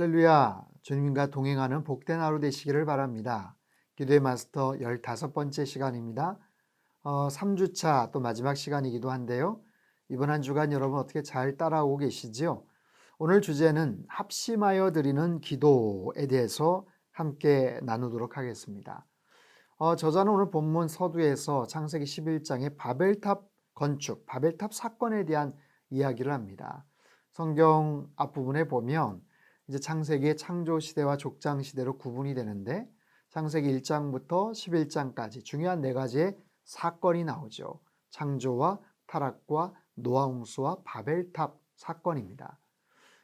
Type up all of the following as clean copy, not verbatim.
할렐루야, 주님과 동행하는 복된 하루 되시기를 바랍니다. 기도의 마스터 15번째 시간입니다. 3주차 또 마지막 시간이기도 한데요. 이번 한 주간 여러분 어떻게 잘 따라오고 계시지요? 오늘 주제는 합심하여 드리는 기도에 대해서 함께 나누도록 하겠습니다. 저자는 오늘 본문 서두에서 창세기 11장의 바벨탑 건축, 바벨탑 사건에 대한 이야기를 합니다. 성경 앞부분에 보면 이제 창세기의 창조 시대와 족장 시대로 구분이 되는데 창세기 1장부터 11장까지 중요한 네 가지의 사건이 나오죠. 창조와 타락과 노아 홍수와 바벨탑 사건입니다.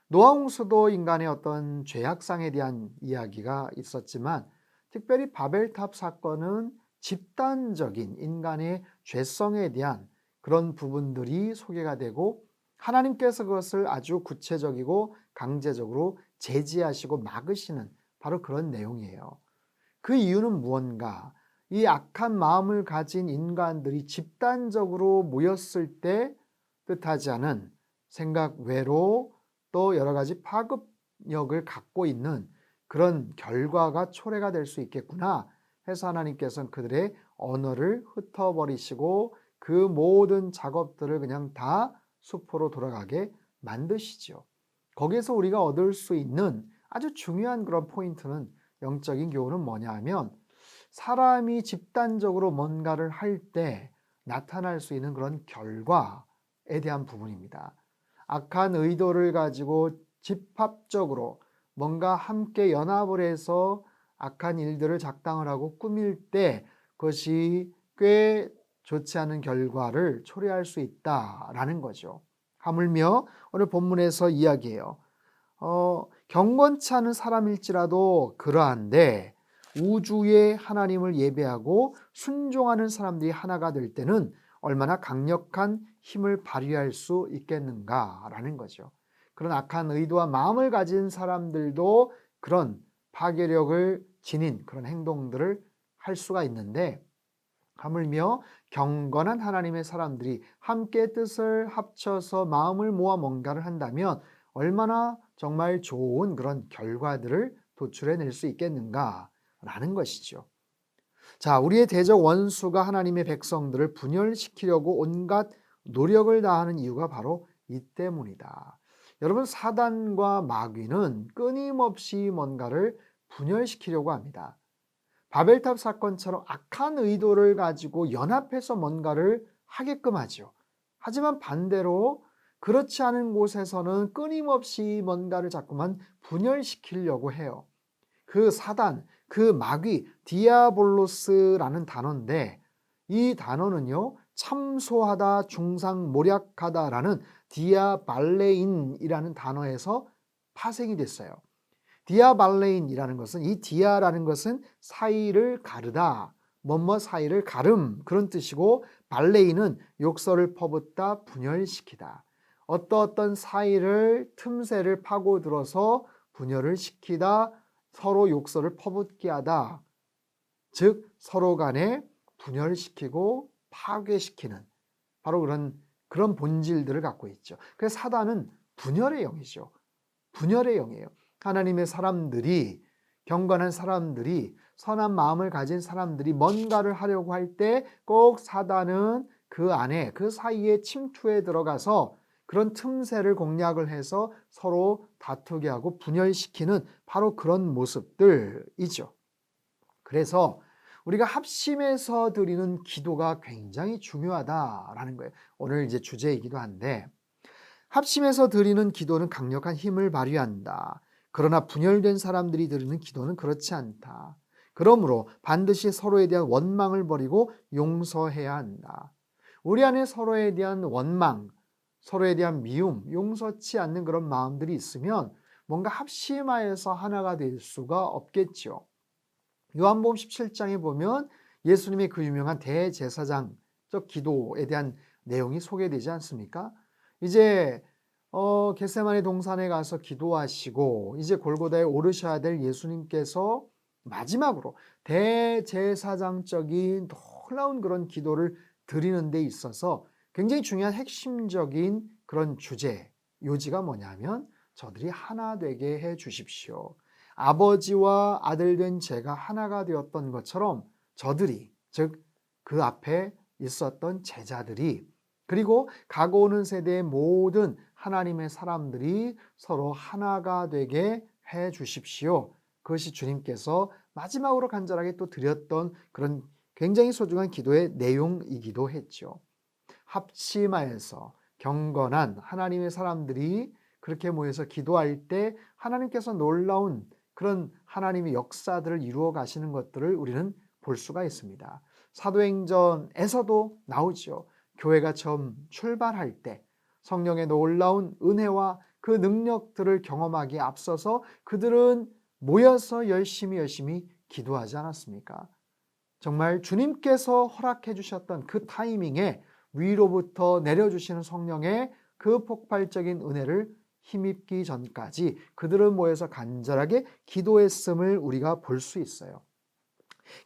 노아 홍수도 인간의 어떤 죄악상에 대한 이야기가 있었지만 특별히 바벨탑 사건은 집단적인 인간의 죄성에 대한 그런 부분들이 소개가 되고 하나님께서 그것을 아주 구체적이고 강제적으로 제지하시고 막으시는 바로 그런 내용이에요. 그 이유는 무언가? 이 악한 마음을 가진 인간들이 집단적으로 모였을 때 뜻하지 않은 생각 외로 또 여러 가지 파급력을 갖고 있는 그런 결과가 초래가 될 수 있겠구나 해서 하나님께서는 그들의 언어를 흩어버리시고 그 모든 작업들을 그냥 다 수포로 돌아가게 만드시죠. 거기에서 우리가 얻을 수 있는 아주 중요한 그런 포인트는 영적인 교훈은 뭐냐 하면 사람이 집단적으로 뭔가를 할 때 나타날 수 있는 그런 결과에 대한 부분입니다. 악한 의도를 가지고 집합적으로 뭔가 함께 연합을 해서 악한 일들을 작당을 하고 꾸밀 때 그것이 꽤 좋지 않은 결과를 초래할 수 있다라는 거죠. 하물며 오늘 본문에서 이야기해요. 경건치 않은 사람일지라도 그러한데 우주의 하나님을 예배하고 순종하는 사람들이 하나가 될 때는 얼마나 강력한 힘을 발휘할 수 있겠는가라는 거죠. 그런 악한 의도와 마음을 가진 사람들도 그런 파괴력을 지닌 그런 행동들을 할 수가 있는데 하물며 경건한 하나님의 사람들이 함께 뜻을 합쳐서 마음을 모아 뭔가를 한다면 얼마나 정말 좋은 그런 결과들을 도출해낼 수 있겠는가라는 것이죠. 자, 우리의 대적 원수가 하나님의 백성들을 분열시키려고 온갖 노력을 다하는 이유가 바로 이 때문이다. 여러분, 사단과 마귀는 끊임없이 뭔가를 분열시키려고 합니다. 바벨탑 사건처럼 악한 의도를 가지고 연합해서 뭔가를 하게끔 하죠. 하지만 반대로 그렇지 않은 곳에서는 끊임없이 뭔가를 자꾸만 분열시키려고 해요. 그 사단, 그 마귀, 디아볼로스라는 단어인데 이 단어는요, 참소하다, 중상모략하다라는 디아발레인이라는 단어에서 파생이 됐어요. 디아발레인이라는 것은 이 디아라는 것은 사이를 가르다, 뭐뭐 사이를 가름 그런 뜻이고 발레인은 욕설을 퍼붓다, 분열시키다. 어떤 사이를 틈새를 파고들어서 분열을 시키다, 서로 욕설을 퍼붓게 하다. 즉 서로 간에 분열시키고 파괴시키는 바로 그런 본질들을 갖고 있죠. 그래서 사단은 분열의 영이죠. 분열의 영이에요. 하나님의 사람들이 경건한 사람들이 선한 마음을 가진 사람들이 뭔가를 하려고 할 때 꼭 사단은 그 안에 그 사이에 침투해 들어가서 그런 틈새를 공략을 해서 서로 다투게 하고 분열시키는 바로 그런 모습들이죠. 그래서 우리가 합심해서 드리는 기도가 굉장히 중요하다라는 거예요. 오늘 이제 주제이기도 한데 합심해서 드리는 기도는 강력한 힘을 발휘한다. 그러나 분열된 사람들이 드리는 기도는 그렇지 않다. 그러므로 반드시 서로에 대한 원망을 버리고 용서해야 한다. 우리 안에 서로에 대한 원망, 서로에 대한 미움, 용서치 않는 그런 마음들이 있으면 뭔가 합심하여서 하나가 될 수가 없겠죠. 요한복음 17장에 보면 예수님의 그 유명한 대제사장적 기도에 대한 내용이 소개되지 않습니까? 이제 겟세마네 동산에 가서 기도하시고 이제 골고다에 오르셔야 될 예수님께서 마지막으로 대제사장적인 놀라운 그런 기도를 드리는 데 있어서 굉장히 중요한 핵심적인 그런 주제, 요지가 뭐냐면 저들이 하나 되게 해 주십시오. 아버지와 아들 된 제가 하나가 되었던 것처럼 저들이, 즉 그 앞에 있었던 제자들이, 그리고 가고 오는 세대의 모든 하나님의 사람들이 서로 하나가 되게 해 주십시오. 그것이 주님께서 마지막으로 간절하게 또 드렸던 그런 굉장히 소중한 기도의 내용이기도 했죠. 합심하여서 경건한 하나님의 사람들이 그렇게 모여서 기도할 때 하나님께서 놀라운 그런 하나님의 역사들을 이루어 가시는 것들을 우리는 볼 수가 있습니다. 사도행전에서도 나오죠. 교회가 처음 출발할 때 성령의 놀라운 은혜와 그 능력들을 경험하기에 앞서서 그들은 모여서 열심히 기도하지 않았습니까? 정말 주님께서 허락해 주셨던 그 타이밍에 위로부터 내려주시는 성령의 그 폭발적인 은혜를 힘입기 전까지 그들은 모여서 간절하게 기도했음을 우리가 볼 수 있어요.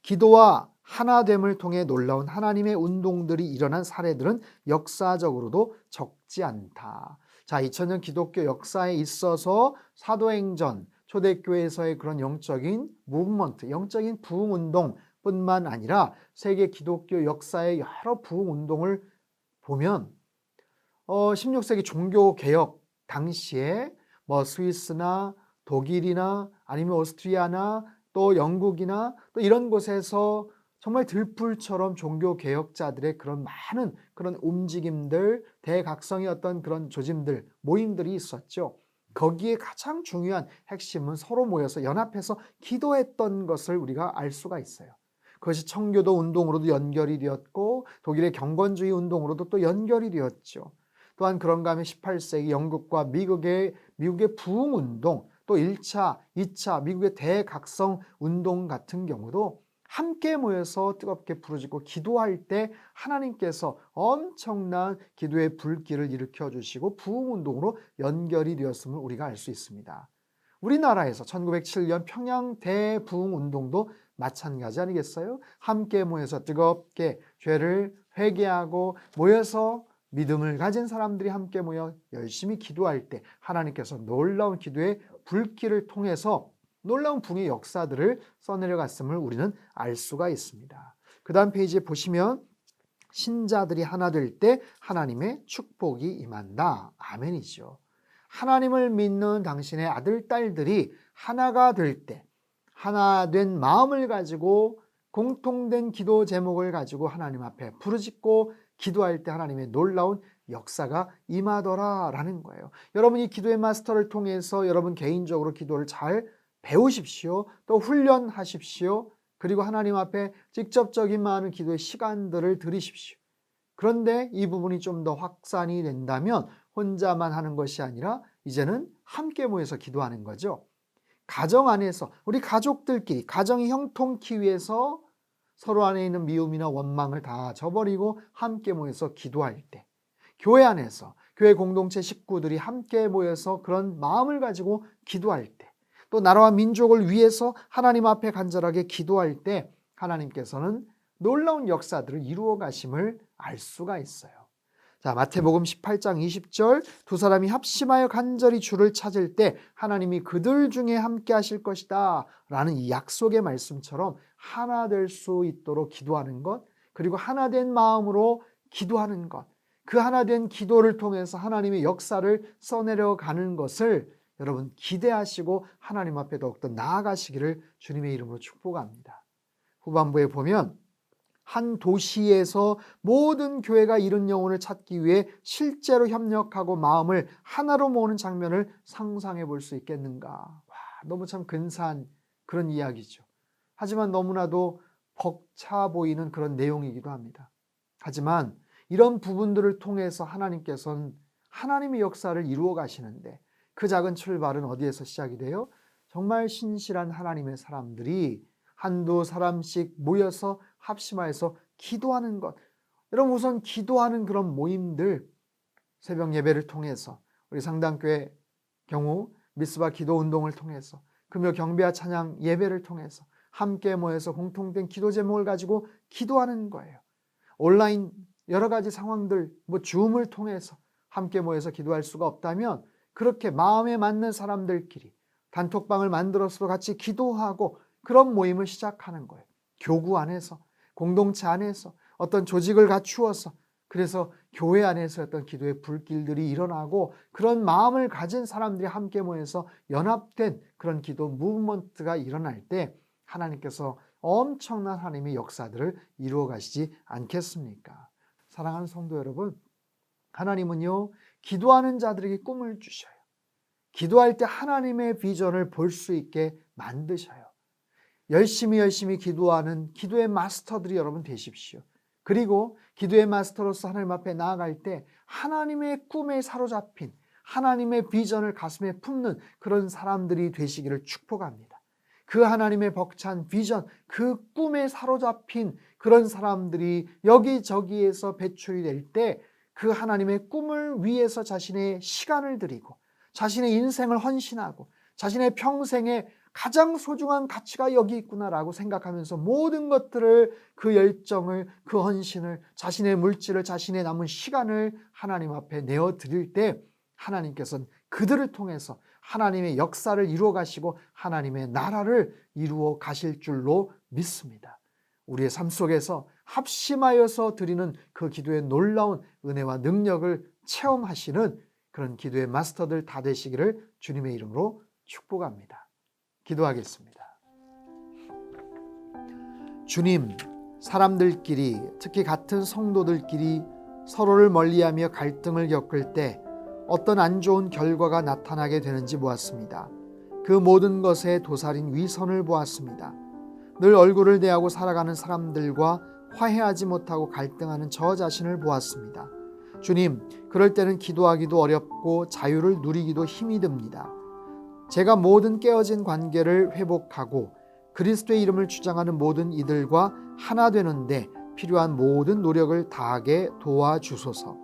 기도와 하나됨을 통해 놀라운 하나님의 운동들이 일어난 사례들은 역사적으로도 적지 않다. 자, 2000년 기독교 역사에 있어서 사도행전, 초대교회에서의 그런 영적인 무브먼트, 영적인 부흥운동 뿐만 아니라 세계 기독교 역사의 여러 부흥운동을 보면 16세기 종교개혁 당시에 뭐 스위스나 독일이나 아니면 오스트리아나 또 영국이나 또 이런 곳에서 정말 들불처럼 종교개혁자들의 그런 많은 그런 움직임들, 대각성의 어떤 그런 조짐들, 모임들이 있었죠. 거기에 가장 중요한 핵심은 서로 모여서 연합해서 기도했던 것을 우리가 알 수가 있어요. 그것이 청교도 운동으로도 연결이 되었고 독일의 경건주의 운동으로도 또 연결이 되었죠. 또한 그런가 하면 18세기 영국과 미국의 부흥운동, 또 1차, 2차 미국의 대각성 운동 같은 경우도 함께 모여서 뜨겁게 부르짖고 기도할 때 하나님께서 엄청난 기도의 불길을 일으켜 주시고 부흥운동으로 연결이 되었음을 우리가 알 수 있습니다. 우리나라에서 1907년 평양 대부흥운동도 마찬가지 아니겠어요? 함께 모여서 뜨겁게 죄를 회개하고 모여서 믿음을 가진 사람들이 함께 모여 열심히 기도할 때 하나님께서 놀라운 기도의 불길을 통해서 놀라운 붕의 역사들을 써내려갔음을 우리는 알 수가 있습니다. 그 다음 페이지에 보시면 신자들이 하나 될 때 하나님의 축복이 임한다. 아멘이죠. 하나님을 믿는 당신의 아들, 딸들이 하나가 될 때 하나 된 마음을 가지고 공통된 기도 제목을 가지고 하나님 앞에 부르짖고 기도할 때 하나님의 놀라운 역사가 임하더라라는 거예요. 여러분이 기도의 마스터를 통해서 여러분 개인적으로 기도를 잘 배우십시오. 또 훈련하십시오. 그리고 하나님 앞에 직접적인 많은 기도의 시간들을 들이십시오. 그런데 이 부분이 좀 더 확산이 된다면 혼자만 하는 것이 아니라 이제는 함께 모여서 기도하는 거죠. 가정 안에서 우리 가족들끼리 가정이 형통케 위해서 서로 안에 있는 미움이나 원망을 다 저버리고 함께 모여서 기도할 때, 교회 안에서 교회 공동체 식구들이 함께 모여서 그런 마음을 가지고 기도할 때, 또 나라와 민족을 위해서 하나님 앞에 간절하게 기도할 때 하나님께서는 놀라운 역사들을 이루어 가심을 알 수가 있어요. 자, 마태복음 18장 20절 두 사람이 합심하여 간절히 주를 찾을 때 하나님이 그들 중에 함께 하실 것이다 라는 이 약속의 말씀처럼 하나 될 수 있도록 기도하는 것, 그리고 하나 된 마음으로 기도하는 것, 그 하나 된 기도를 통해서 하나님의 역사를 써내려 가는 것을 여러분 기대하시고 하나님 앞에 더욱더 나아가시기를 주님의 이름으로 축복합니다. 후반부에 보면 한 도시에서 모든 교회가 잃은 영혼을 찾기 위해 실제로 협력하고 마음을 하나로 모으는 장면을 상상해 볼 수 있겠는가. 와, 너무 참 근사한 그런 이야기죠. 하지만 너무나도 벅차 보이는 그런 내용이기도 합니다. 하지만 이런 부분들을 통해서 하나님께서는 하나님의 역사를 이루어 가시는데 그 작은 출발은 어디에서 시작이 돼요? 정말 신실한 하나님의 사람들이 한두 사람씩 모여서 합심하여서 기도하는 것. 여러분 우선 기도하는 그런 모임들, 새벽 예배를 통해서 우리 상당교회 경우 미스바 기도 운동을 통해서 금요 경배와 찬양 예배를 통해서 함께 모여서 공통된 기도 제목을 가지고 기도하는 거예요. 온라인 여러 가지 상황들 줌을 통해서 함께 모여서 기도할 수가 없다면 그렇게 마음에 맞는 사람들끼리 단톡방을 만들어서 같이 기도하고 그런 모임을 시작하는 거예요. 교구 안에서, 공동체 안에서, 어떤 조직을 갖추어서, 그래서 교회 안에서 어떤 기도의 불길들이 일어나고 그런 마음을 가진 사람들이 함께 모여서 연합된 그런 기도 무브먼트가 일어날 때 하나님께서 엄청난 하나님의 역사들을 이루어 가시지 않겠습니까? 사랑하는 성도 여러분, 하나님은요, 기도하는 자들에게 꿈을 주셔요. 기도할 때 하나님의 비전을 볼 수 있게 만드셔요. 열심히 기도하는 기도의 마스터들이 여러분 되십시오. 그리고 기도의 마스터로서 하나님 앞에 나아갈 때 하나님의 꿈에 사로잡힌 하나님의 비전을 가슴에 품는 그런 사람들이 되시기를 축복합니다. 그 하나님의 벅찬 비전, 그 꿈에 사로잡힌 그런 사람들이 여기저기에서 배출이 될 때 그 하나님의 꿈을 위해서 자신의 시간을 드리고 자신의 인생을 헌신하고 자신의 평생에 가장 소중한 가치가 여기 있구나라고 생각하면서 모든 것들을, 그 열정을, 그 헌신을, 자신의 물질을, 자신의 남은 시간을 하나님 앞에 내어드릴 때 하나님께서는 그들을 통해서 하나님의 역사를 이루어 가시고 하나님의 나라를 이루어 가실 줄로 믿습니다. 우리의 삶 속에서 합심하여서 드리는 그 기도의 놀라운 은혜와 능력을 체험하시는 그런 기도의 마스터들 다 되시기를 주님의 이름으로 축복합니다. 기도하겠습니다. 주님, 사람들끼리, 특히 같은 성도들끼리 서로를 멀리하며 갈등을 겪을 때 어떤 안 좋은 결과가 나타나게 되는지 보았습니다. 그 모든 것에 도살인 위선을 보았습니다. 늘 얼굴을 대하고 살아가는 사람들과 화해하지 못하고 갈등하는 저 자신을 보았습니다. 주님, 그럴 때는 기도하기도 어렵고 자유를 누리기도 힘이 듭니다. 제가 모든 깨어진 관계를 회복하고 그리스도의 이름을 주장하는 모든 이들과 하나 되는데 필요한 모든 노력을 다하게 도와주소서.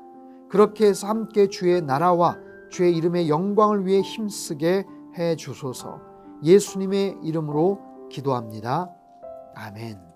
그렇게 해서 함께 주의 나라와 주의 이름의 영광을 위해 힘쓰게 해 주소서. 예수님의 이름으로 기도합니다. 아멘.